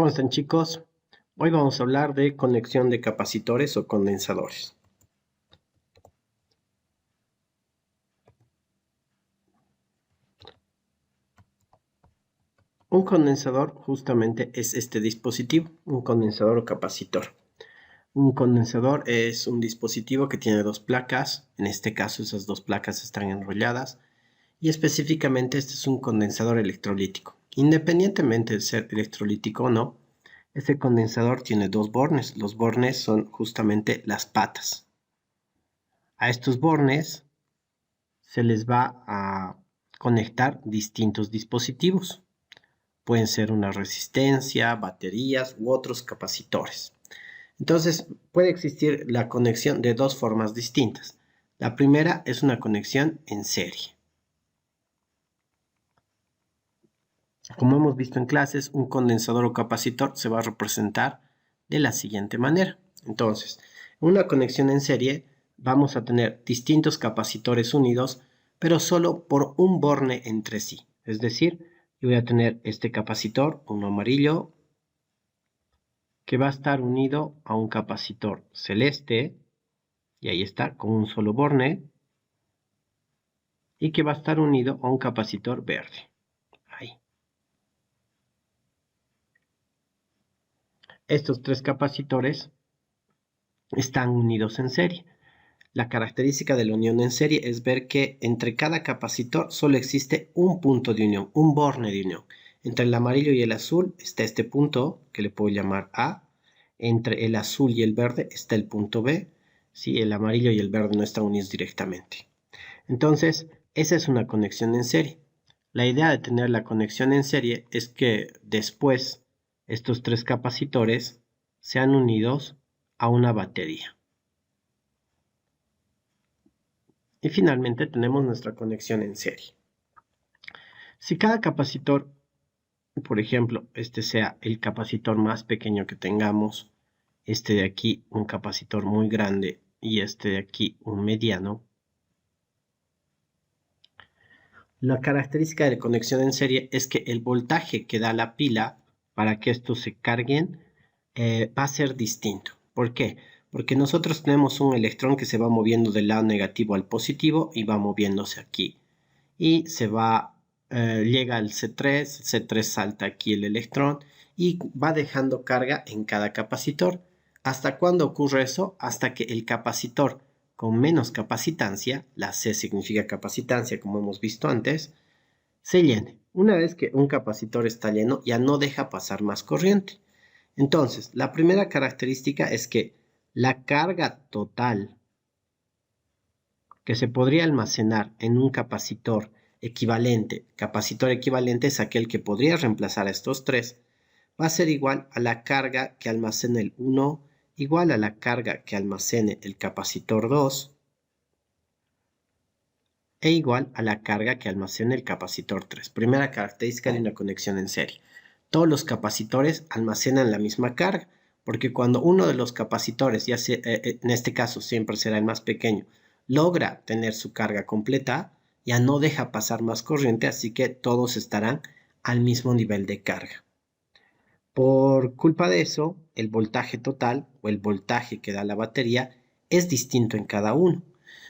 ¿Cómo están, chicos? Hoy vamos a hablar de conexión de capacitores o condensadores. Un condensador justamente es este dispositivo, un condensador o capacitor. Un condensador es un dispositivo que tiene dos placas, en este caso esas dos placas están enrolladas, y específicamente este es un condensador electrolítico. Independientemente de ser electrolítico o no, este condensador tiene dos bornes. Los bornes son justamente las patas. A estos bornes se les va a conectar distintos dispositivos. Pueden ser una resistencia, baterías u otros capacitores. Entonces, puede existir la conexión de dos formas distintas. La primera es una conexión en serie. Como hemos visto en clases, un condensador o capacitor se va a representar de la siguiente manera. Entonces, en una conexión en serie vamos a tener distintos capacitores unidos, pero solo por un borne entre sí. Es decir, yo voy a tener este capacitor, uno amarillo, que va a estar unido a un capacitor celeste, y ahí está, con un solo borne, y que va a estar unido a un capacitor verde. Ahí. Estos tres capacitores están unidos en serie. La característica de la unión en serie es ver que entre cada capacitor solo existe un punto de unión, un borne de unión. Entre el amarillo y el azul está este punto, que le puedo llamar A. Entre el azul y el verde está el punto B. ¿Sí? El amarillo y el verde no están unidos directamente. Entonces, esa es una conexión en serie. La idea de tener la conexión en serie es que después estos tres capacitores sean unidos a una batería. Y finalmente tenemos nuestra conexión en serie. Si cada capacitor, por ejemplo, este sea el capacitor más pequeño que tengamos, este de aquí un capacitor muy grande y este de aquí un mediano, la característica de conexión en serie es que el voltaje que da la pila para que estos se carguen va a ser distinto. ¿Por qué? Porque nosotros tenemos un electrón que se va moviendo del lado negativo al positivo y va moviéndose aquí. Y se va, llega al C3, C3 salta aquí el electrón y va dejando carga en cada capacitor. ¿Hasta cuándo ocurre eso? Hasta que el capacitor con menos capacitancia, la C significa capacitancia como hemos visto antes, se llene. Una vez que un capacitor está lleno, ya no deja pasar más corriente. Entonces, la primera característica es que la carga total que se podría almacenar en un capacitor equivalente es aquel que podría reemplazar a estos tres, va a ser igual a la carga que almacena el 1, igual a la carga que almacene el capacitor 2, e igual a la carga que almacena el capacitor 3. Primera característica de una conexión en serie. Todos los capacitores almacenan la misma carga, porque cuando uno de los capacitores, en este caso siempre será el más pequeño, logra tener su carga completa, ya no deja pasar más corriente, así que todos estarán al mismo nivel de carga. Por culpa de eso, el voltaje total o el voltaje que da la batería es distinto en cada uno.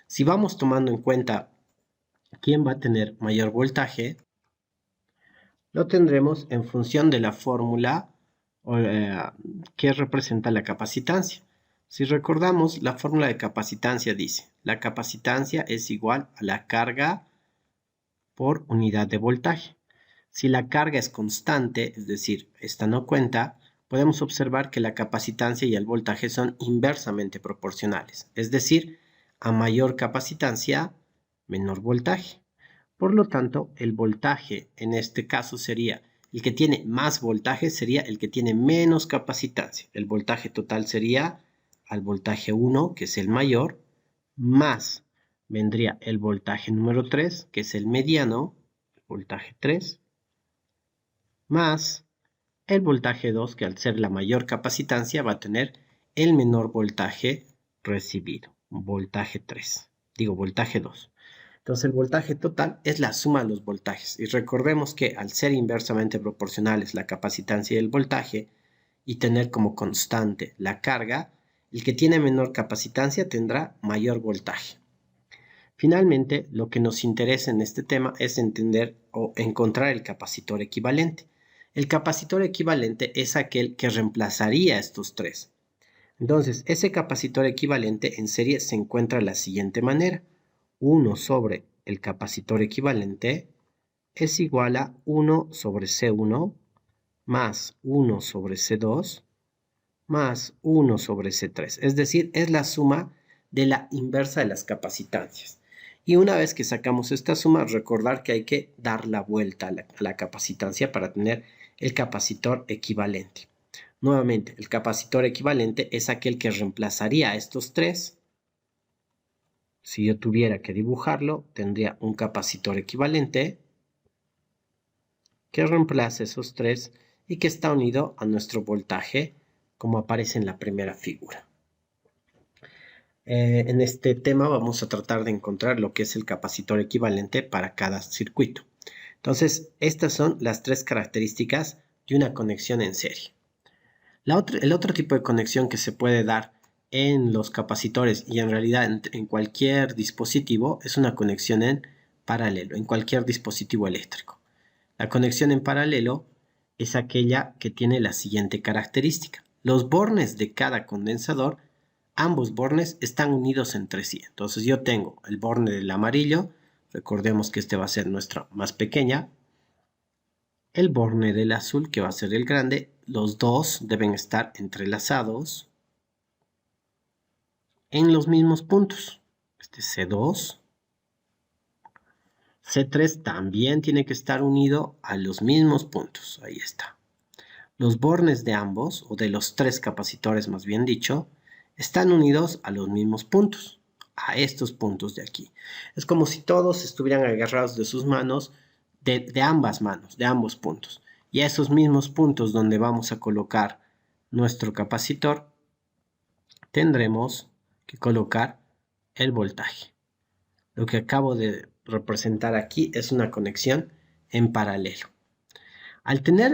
Si vamos tomando en cuenta quién va a tener mayor voltaje, lo tendremos en función de la fórmula que representa la capacitancia. Si recordamos, la fórmula de capacitancia dice, la capacitancia es igual a la carga por unidad de voltaje. Si la carga es constante, es decir, esta no cuenta, podemos observar que la capacitancia y el voltaje son inversamente proporcionales, es decir, a mayor capacitancia, menor voltaje. Por lo tanto, el voltaje en este caso sería el que tiene más voltaje, sería el que tiene menos capacitancia. El voltaje total sería al voltaje 1, que es el mayor, más vendría el voltaje número 3, que es el mediano, voltaje 3, más el voltaje 2, que al ser la mayor capacitancia va a tener el menor voltaje recibido, voltaje 3, digo voltaje 2. Entonces el voltaje total es la suma de los voltajes. Y recordemos que al ser inversamente proporcionales la capacitancia y el voltaje, y tener como constante la carga, el que tiene menor capacitancia tendrá mayor voltaje. Finalmente, lo que nos interesa en este tema es entender o encontrar el capacitor equivalente. El capacitor equivalente es aquel que reemplazaría a estos tres. Entonces, ese capacitor equivalente en serie se encuentra de la siguiente manera. 1 sobre el capacitor equivalente es igual a 1 sobre C1 más 1 sobre C2 más 1 sobre C3. Es decir, es la suma de la inversa de las capacitancias. Y una vez que sacamos esta suma, recordar que hay que dar la vuelta a la capacitancia para tener el capacitor equivalente. Nuevamente, el capacitor equivalente es aquel que reemplazaría a estos tres. Si yo tuviera que dibujarlo, tendría un capacitor equivalente que reemplaza esos tres y que está unido a nuestro voltaje, como aparece en la primera figura. En este tema vamos a tratar de encontrar lo que es el capacitor equivalente para cada circuito. Entonces, estas son las tres características de una conexión en serie. El otro tipo de conexión que se puede dar en los capacitores y en realidad en cualquier dispositivo es una conexión en paralelo, en cualquier dispositivo eléctrico. La conexión en paralelo es aquella que tiene la siguiente característica. Los bornes de cada condensador, ambos bornes están unidos entre sí. Entonces yo tengo el borne del amarillo, recordemos que este va a ser nuestra más pequeña, el borne del azul que va a ser el grande, los dos deben estar entrelazados en los mismos puntos. Este es C2. C3 también tiene que estar unido a los mismos puntos. Ahí está. Los bornes de ambos, o de los tres capacitores más bien dicho, están unidos a los mismos puntos, a estos puntos de aquí. Es como si todos estuvieran agarrados de sus manos, de ambas manos, de ambos puntos. Y a esos mismos puntos donde vamos a colocar nuestro capacitor, tendremos que colocar el voltaje. Lo que acabo de representar aquí es una conexión en paralelo. Al tener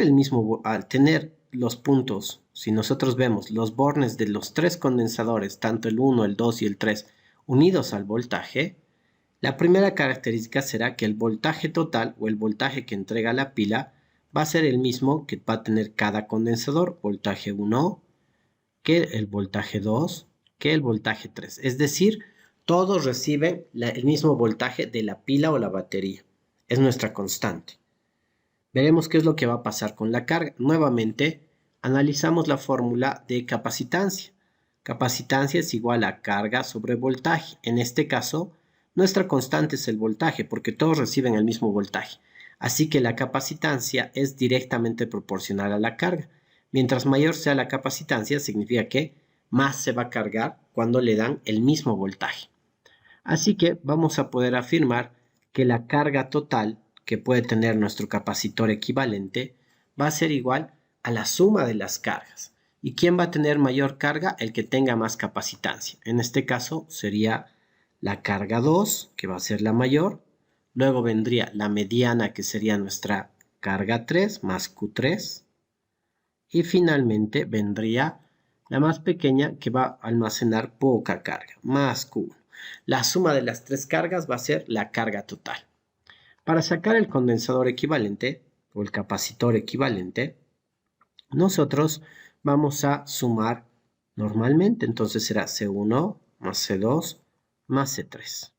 los puntos, si nosotros vemos los bornes de los tres condensadores, tanto el 1, el 2 y el 3, unidos al voltaje, la primera característica será que el voltaje total o el voltaje que entrega la pila va a ser el mismo que va a tener cada condensador, voltaje 1, que el voltaje 2, que el voltaje 3. Es decir, todos reciben el mismo voltaje de la pila o la batería. Es nuestra constante. Veremos qué es lo que va a pasar con la carga. Nuevamente, analizamos la fórmula de capacitancia. Capacitancia es igual a carga sobre voltaje. En este caso, nuestra constante es el voltaje, porque todos reciben el mismo voltaje. Así que la capacitancia es directamente proporcional a la carga. Mientras mayor sea la capacitancia, significa que más se va a cargar cuando le dan el mismo voltaje. Así que vamos a poder afirmar que la carga total que puede tener nuestro capacitor equivalente va a ser igual a la suma de las cargas. ¿Y quién va a tener mayor carga? El que tenga más capacitancia. En este caso sería la carga 2, que va a ser la mayor. Luego vendría la mediana, que sería nuestra carga 3, más Q3. Y finalmente vendría la más pequeña, que va a almacenar poca carga, más Q1. La suma de las tres cargas va a ser la carga total. Para sacar el condensador equivalente o el capacitor equivalente, nosotros vamos a sumar normalmente. Entonces será C1 más C2 más C3.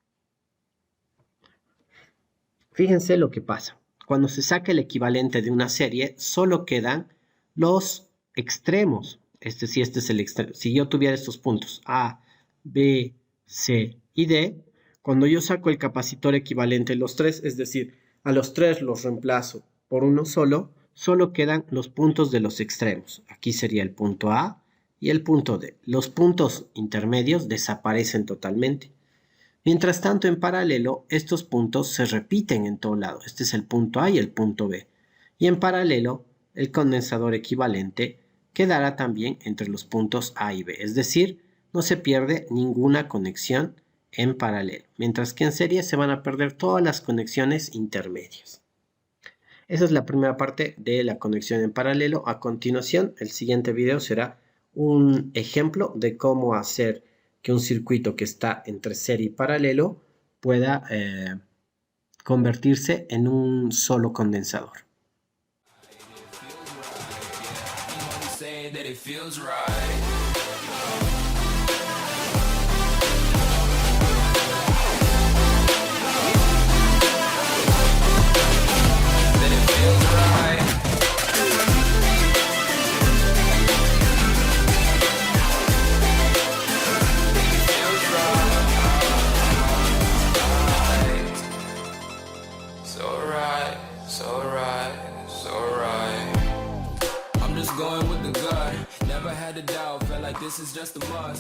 Fíjense lo que pasa. Cuando se saca el equivalente de una serie, solo quedan los extremos. Este es el extremo. Si yo tuviera estos puntos A, B, C y D, cuando yo saco el capacitor equivalente, los tres, es decir, a los tres los reemplazo por uno solo, solo quedan los puntos de los extremos. Aquí sería el punto A y el punto D. Los puntos intermedios desaparecen totalmente. Mientras tanto, en paralelo, estos puntos se repiten en todo lado. Este es el punto A y el punto B. Y en paralelo, el condensador equivalente quedará también entre los puntos A y B. Es decir, no se pierde ninguna conexión en paralelo, mientras que en serie se van a perder todas las conexiones intermedias. Esa es la primera parte de la conexión en paralelo. A continuación, el siguiente video será un ejemplo de cómo hacer que un circuito que está entre serie y paralelo pueda convertirse en un solo condensador. Going with the gut, never had a doubt, felt like this is just a must.